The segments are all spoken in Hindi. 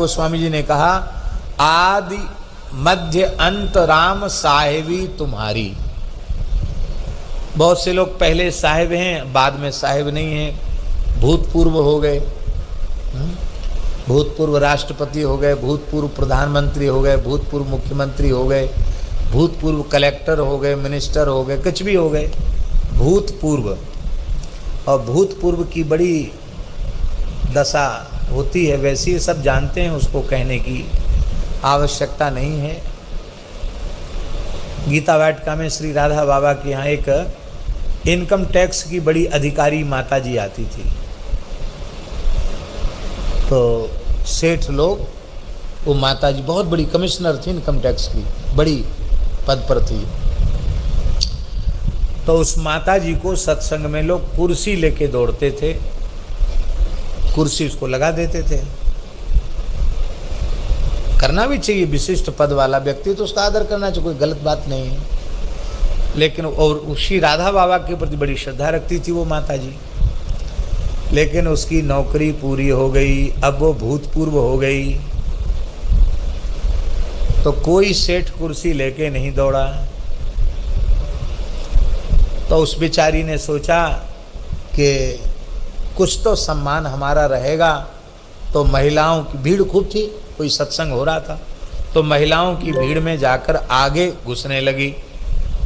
गोस्वामी जी ने कहा, आदि मध्य अंत राम साहेबी तुम्हारी। बहुत से लोग पहले साहिब हैं, बाद में साहिब नहीं हैं, भूतपूर्व हो गए, भूतपूर्व राष्ट्रपति हो गए, भूतपूर्व प्रधानमंत्री हो गए, भूतपूर्व मुख्यमंत्री हो गए, भूतपूर्व कलेक्टर हो गए, मिनिस्टर हो गए, कुछ भी हो गए, भूतपूर्व। और भूतपूर्व की बड़ी दशा होती है, वैसे सब जानते हैं, उसको कहने की आवश्यकता नहीं है। गीता वाटिका में श्री राधा बाबा के यहाँ एक इनकम टैक्स की बड़ी अधिकारी माता जी आती थी। तो सेठ लोग, वो माता जी बहुत बड़ी कमिश्नर थी इनकम टैक्स की, बड़ी पद पर थी। तो उस माता जी को सत्संग में लोग कुर्सी लेके दौड़ते थे, कुर्सी उसको लगा देते थे। करना भी चाहिए, विशिष्ट पद वाला व्यक्ति तो उसका आदर करना चाहिए, कोई गलत बात नहीं है। लेकिन और श्री राधा बाबा के प्रति बड़ी श्रद्धा रखती थी वो माता जी। लेकिन उसकी नौकरी पूरी हो गई, अब वो भूतपूर्व हो गई, तो कोई सेठ कुर्सी लेके नहीं दौड़ा। तो उस बेचारी ने सोचा कि कुछ तो सम्मान हमारा रहेगा। तो महिलाओं की भीड़ खूब थी, कोई सत्संग हो रहा था, तो महिलाओं की भीड़ में जाकर आगे घुसने लगी।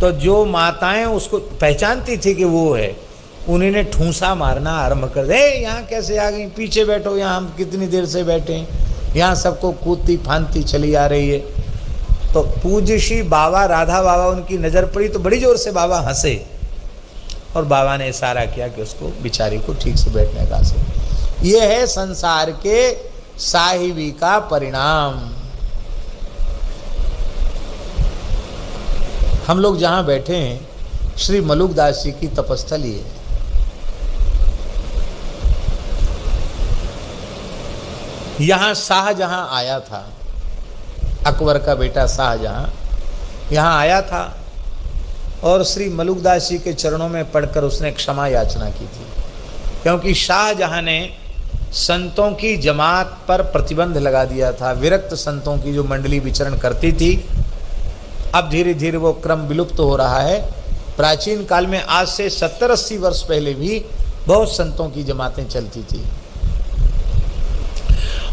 तो जो माताएं उसको पहचानती थी कि वो है, उन्होंने ठूंसा मारना आरंभ कर दे, यहाँ कैसे आ गई, पीछे बैठो, यहाँ हम कितनी देर से बैठे हैं, यहाँ सबको कूदती फांदती चली आ रही है। तो पूज्य श्री बाबा राधा बाबा उनकी नज़र पड़ी तो बड़ी जोर से बाबा हंसे और बाबा ने इशारा किया कि उसको बिचारी को ठीक से बैठने का से। ये है संसार के साहिबी का परिणाम। हम लोग जहां बैठे हैं श्री मलुकदास जी की तपस्थली है। यहां शाहजहां आया था, अकबर का बेटा शाहजहां यहां आया था और श्री मलुकदास जी के चरणों में पढ़कर उसने क्षमा याचना की थी, क्योंकि शाहजहां ने संतों की जमात पर प्रतिबंध लगा दिया था। विरक्त संतों की जो मंडली विचरण करती थी, अब धीरे धीरे वो क्रम विलुप्त हो रहा है। प्राचीन काल में आज से 70-80 वर्ष पहले भी बहुत संतों की जमातें चलती थी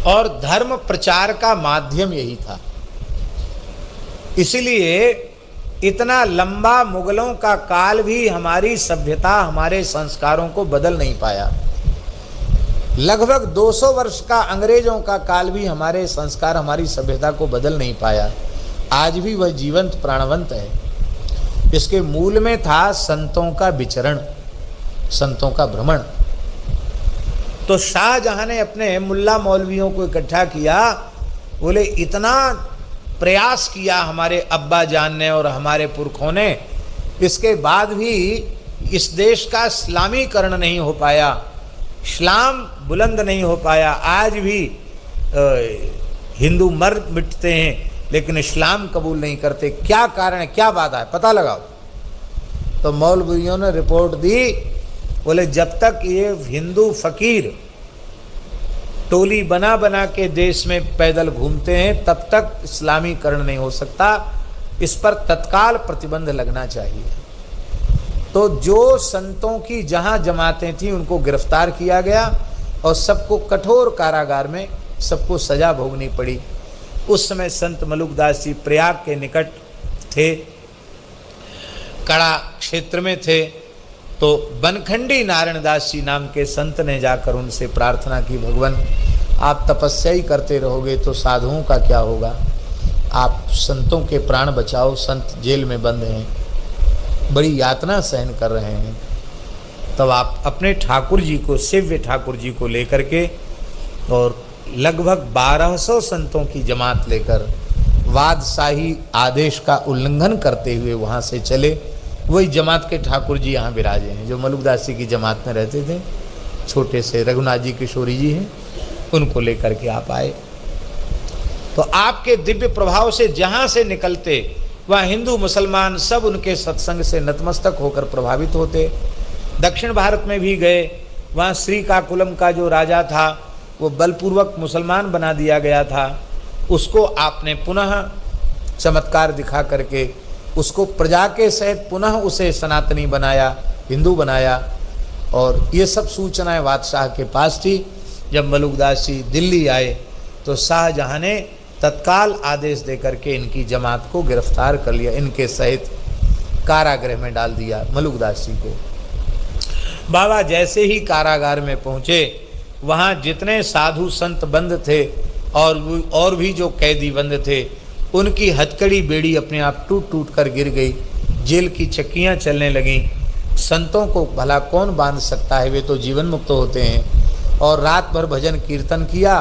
और धर्म प्रचार का माध्यम यही था। इसलिए इतना लंबा मुगलों का काल भी हमारी सभ्यता, हमारे संस्कारों को बदल नहीं पाया। लगभग 200 वर्ष का अंग्रेजों का काल भी हमारे संस्कार, हमारी सभ्यता को बदल नहीं पाया। आज भी वह जीवंत प्राणवंत है। इसके मूल में था संतों का विचरण, संतों का भ्रमण। तो शाहजहां ने अपने मुल्ला मौलवियों को इकट्ठा किया, बोले इतना प्रयास किया हमारे अब्बा जान ने और हमारे पुरखों ने, इसके बाद भी इस देश का इस्लामीकरण नहीं हो पाया, इस्लाम बुलंद नहीं हो पाया। आज भी हिंदू मर मिटते हैं लेकिन इस्लाम कबूल नहीं करते। क्या कारण है, क्या बाधा है, पता लगाओ। तो मौलवियों ने रिपोर्ट दी, बोले जब तक ये हिंदू फकीर टोली बना बना के देश में पैदल घूमते हैं तब तक इस्लामीकरण नहीं हो सकता। इस पर तत्काल प्रतिबंध लगना चाहिए। तो जो संतों की जहां जमातें थीं उनको गिरफ्तार किया गया और सबको कठोर कारागार में सबको सजा भोगनी पड़ी। उस समय संत मलुकदास जी प्रयाग के निकट थे, कड़ा क्षेत्र में थे। तो बनखंडी नारायण दास जी नाम के संत ने जाकर उनसे प्रार्थना की, भगवान आप तपस्या ही करते रहोगे तो साधुओं का क्या होगा, आप संतों के प्राण बचाओ। संत जेल में बंद हैं, बड़ी यातना सहन कर रहे हैं। तब आप अपने ठाकुर जी को, शिव्य ठाकुर जी को लेकर के और लगभग 1200 संतों की जमात लेकर बादशाही आदेश का उल्लंघन करते हुए वहाँ से चले। वही जमात के ठाकुर जी यहाँ विराजे हैं जो मलुकदास जी की जमात में रहते थे। छोटे से रघुनाथ जी किशोरी जी हैं, उनको लेकर के आप आए। तो आपके दिव्य प्रभाव से जहाँ से निकलते वहाँ हिंदू मुसलमान सब उनके सत्संग से नतमस्तक होकर प्रभावित होते। दक्षिण भारत में भी गए, वहाँ श्रीकाकुलम का जो राजा था वो बलपूर्वक मुसलमान बना दिया गया था, उसको आपने पुनः चमत्कार दिखा करके उसको प्रजा के सहित पुनः उसे सनातनी बनाया, हिंदू बनाया। और ये सब सूचनाएं बादशाह के पास थी। जब मलुकदास जी दिल्ली आए तो शाहजहां ने तत्काल आदेश देकर के इनकी जमात को गिरफ्तार कर लिया, इनके सहित कारागृह में डाल दिया मलुकदास जी को। बाबा जैसे ही कारागार में पहुँचे, वहाँ जितने साधु संत बंद थे और भी जो कैदी बंद थे, उनकी हथकड़ी बेड़ी अपने आप टूट टूट कर गिर गई। जेल की चक्कियाँ चलने लगीं। संतों को भला कौन बांध सकता है, वे तो जीवन मुक्त होते हैं। और रात भर भजन कीर्तन किया,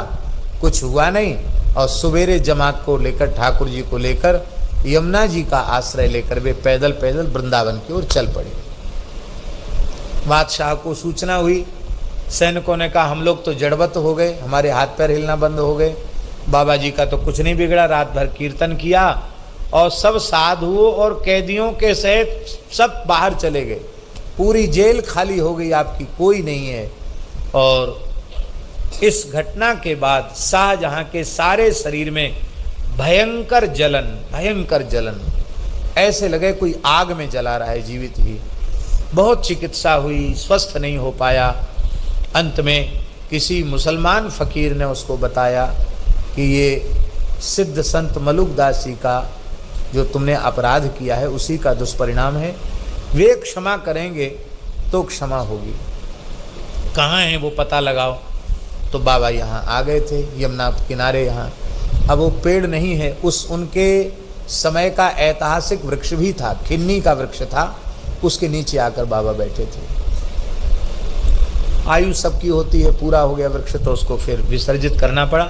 कुछ हुआ नहीं। और सवेरे जमात को लेकर, ठाकुर जी को लेकर, यमुना जी का आश्रय लेकर वे पैदल पैदल वृंदावन की ओर चल पड़े। बादशाह को सूचना हुई। सैनिकों ने कहा हम लोग तो जड़वत हो गए, हमारे हाथ पैर हिलना बंद हो गए। बाबा जी का तो कुछ नहीं बिगड़ा, रात भर कीर्तन किया और सब साधुओं और कैदियों के सहित सब बाहर चले गए। पूरी जेल खाली हो गई, आपकी कोई नहीं है। और इस घटना के बाद शाहजहां के सारे शरीर में भयंकर जलन, ऐसे लगे कोई आग में जला रहा है जीवित ही। बहुत चिकित्सा हुई, स्वस्थ नहीं हो पाया। अंत में किसी मुसलमान फकीर ने उसको बताया कि ये सिद्ध संत मलुकदास जी का जो तुमने अपराध किया है उसी का दुष्परिणाम है, वे क्षमा करेंगे तो क्षमा होगी। कहाँ हैं वो पता लगाओ। तो बाबा यहाँ आ गए थे, यमुना किनारे यहाँ। अब वो पेड़ नहीं है, उस उनके समय का ऐतिहासिक वृक्ष भी था, खिन्नी का वृक्ष था, उसके नीचे आकर बाबा बैठे थे। आयु सबकी होती है, पूरा हो गया वृक्ष तो उसको फिर विसर्जित करना पड़ा।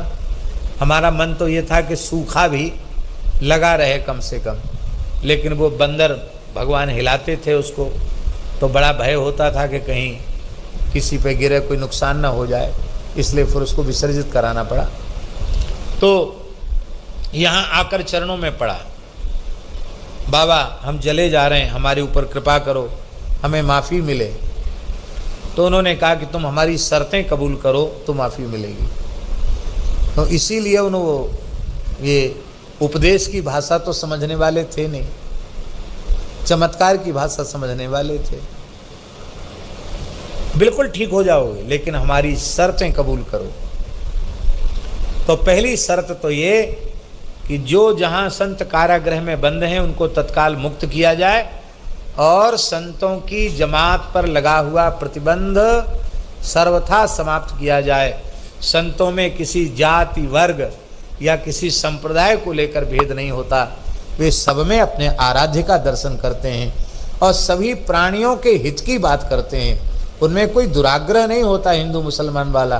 हमारा मन तो ये था कि सूखा भी लगा रहे कम से कम, लेकिन वो बंदर भगवान हिलाते थे उसको, तो बड़ा भय होता था कि कहीं किसी पे गिरे, कोई नुकसान ना हो जाए, इसलिए फिर उसको विसर्जित कराना पड़ा। तो यहाँ आकर चरणों में पड़ा, बाबा हम जले जा रहे हैं, हमारे ऊपर कृपा करो, हमें माफ़ी मिले। तो उन्होंने कहा कि तुम हमारी शर्तें कबूल करो तो माफ़ी मिलेगी। तो इसीलिए उन्होंने ये उपदेश की भाषा तो समझने वाले थे नहीं, चमत्कार की भाषा समझने वाले थे। बिल्कुल ठीक हो जाओगे, लेकिन हमारी शर्तें कबूल करो। तो पहली शर्त तो ये कि जो जहाँ संत कारागृह में बंद हैं उनको तत्काल मुक्त किया जाए और संतों की जमात पर लगा हुआ प्रतिबंध सर्वथा समाप्त किया जाए। संतों में किसी जाति, वर्ग या किसी संप्रदाय को लेकर भेद नहीं होता, वे सब में अपने आराध्य का दर्शन करते हैं और सभी प्राणियों के हित की बात करते हैं। उनमें कोई दुराग्रह नहीं होता हिंदू मुसलमान वाला।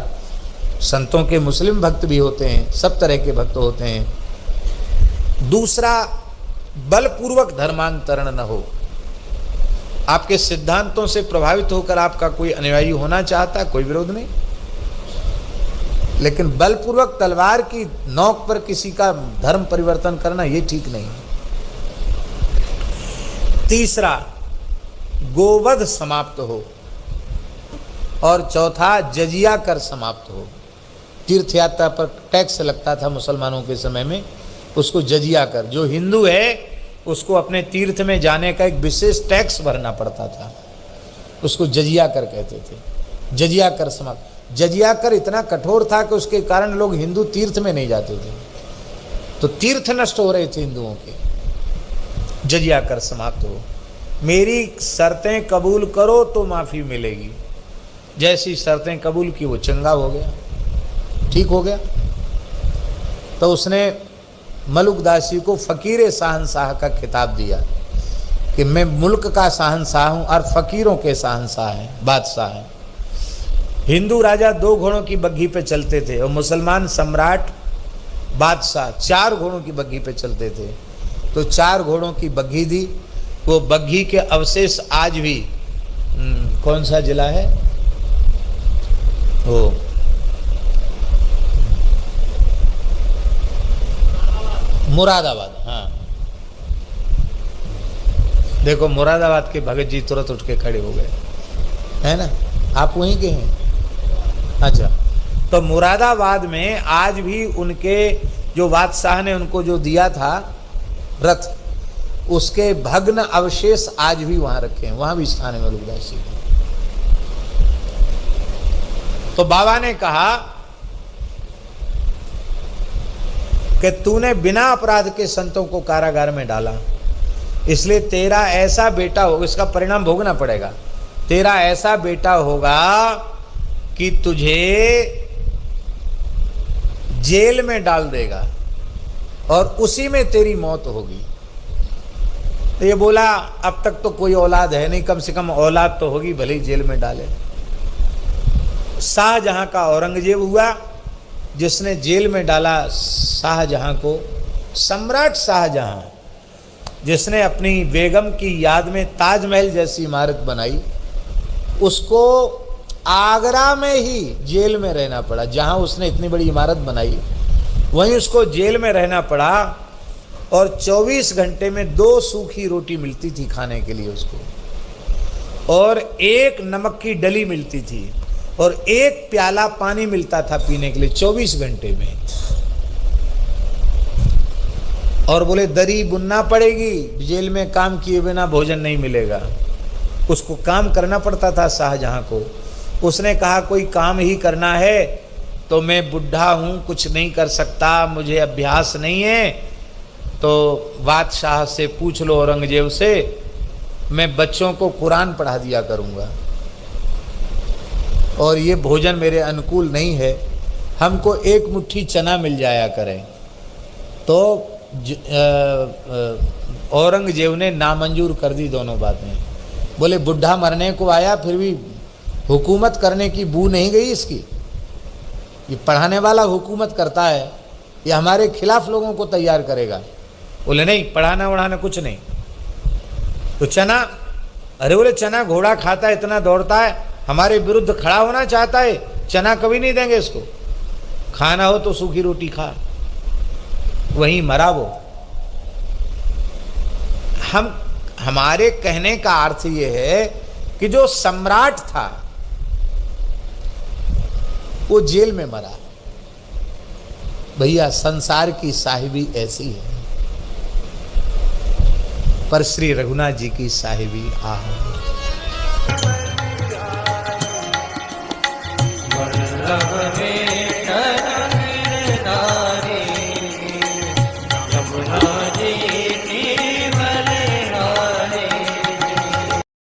संतों के मुस्लिम भक्त भी होते हैं, सब तरह के भक्त होते हैं। दूसरा, बलपूर्वक धर्मांतरण न हो। आपके सिद्धांतों से प्रभावित होकर आपका कोई अनुयायी होना चाहता, कोई विरोध नहीं, लेकिन बलपूर्वक तलवार की नोक पर किसी का धर्म परिवर्तन करना ये ठीक नहीं। तीसरा, गोवध समाप्त हो। और चौथा, जजिया कर समाप्त हो। तीर्थ यात्रा पर टैक्स लगता था मुसलमानों के समय में, उसको जजिया कर। जो हिंदू है उसको अपने तीर्थ में जाने का एक विशेष टैक्स भरना पड़ता था, उसको जजिया कर कहते थे। जजिया कर समाप्त। जजिया कर इतना कठोर था कि उसके कारण लोग हिंदू तीर्थ में नहीं जाते थे, तो तीर्थ नष्ट हो रहे थे हिंदुओं के। जजिया कर समाप्त हो। मेरी शर्तें कबूल करो तो माफ़ी मिलेगी। जैसी शर्तें कबूल की वो चंगा हो गया, ठीक हो गया। तो उसने मलुकदास जी को फ़कीर शहंशाह का खिताब दिया कि मैं मुल्क का शहंशाह हूँ और फ़कीरों के शहंशाह हैं, बादशाह हैं। हिंदू राजा 2 घोड़ों की बग्घी पे चलते थे और मुसलमान सम्राट बादशाह 4 घोड़ों की बग्घी पे चलते थे। तो 4 घोड़ों की बग्घी दी। वो बग्घी के अवशेष आज भी कौन सा जिला है वो, मुरादाबाद। हाँ, देखो मुरादाबाद के भगत जी तुरंत उठ के खड़े हो गए, है ना। आप वहीं के हैं? अच्छा। तो मुरादाबाद में आज भी उनके जो बादशाह ने उनको जो दिया था रथ, उसके भग्न अवशेष आज भी वहां रखे हैं, वहां भी स्थान है मलुकदास जी का। तो बाबा ने कहा कि तूने बिना अपराध के संतों को कारागार में डाला, इसलिए तेरा ऐसा बेटा होगा, इसका परिणाम भोगना पड़ेगा। तेरा ऐसा बेटा होगा कि तुझे जेल में डाल देगा और उसी में तेरी मौत होगी। तो ये बोला अब तक तो कोई औलाद है नहीं, कम से कम औलाद तो होगी, भले ही जेल में डाले। शाहजहां का औरंगजेब हुआ जिसने जेल में डाला शाहजहां को। सम्राट शाहजहां जिसने अपनी बेगम की याद में ताजमहल जैसी इमारत बनाई, उसको आगरा में ही जेल में रहना पड़ा। जहां उसने इतनी बड़ी इमारत बनाई वहीं उसको जेल में रहना पड़ा, और 24 घंटे में 2 सूखी रोटी मिलती थी खाने के लिए उसको, और 1 नमक की डली मिलती थी, और 1 प्याला पानी मिलता था पीने के लिए 24 घंटे में। और बोले दरी बुनना पड़ेगी, जेल में काम किए बिना भोजन नहीं मिलेगा। उसको काम करना पड़ता था शाहजहां को। उसने कहा कोई काम ही करना है तो मैं बुढ़ा हूँ, कुछ नहीं कर सकता, मुझे अभ्यास नहीं है, तो बादशाह से पूछ लो, औरंगजेब से, मैं बच्चों को कुरान पढ़ा दिया करूँगा, और ये भोजन मेरे अनुकूल नहीं है, हमको 1 मुट्ठी चना मिल जाया करें। तो औरंगजेब ने नामंजूर कर दी दोनों बातें। बोले बुढ़ा मरने को आया फिर भी हुकूमत करने की बू नहीं गई इसकी। ये पढ़ाने वाला हुकूमत करता है, ये हमारे खिलाफ लोगों को तैयार करेगा। बोले नहीं, पढ़ाना वढ़ाना कुछ नहीं। तो चना, अरे बोले चना घोड़ा खाता है, इतना दौड़ता है, हमारे विरुद्ध खड़ा होना चाहता है, चना कभी नहीं देंगे इसको। खाना हो तो सूखी रोटी खा। वहीं मरा वो। हमारे कहने का अर्थ ये है कि जो सम्राट था वो जेल में मरा। भैया संसार की साहिबी ऐसी है, पर श्री रघुनाथ जी की साहिबी आह।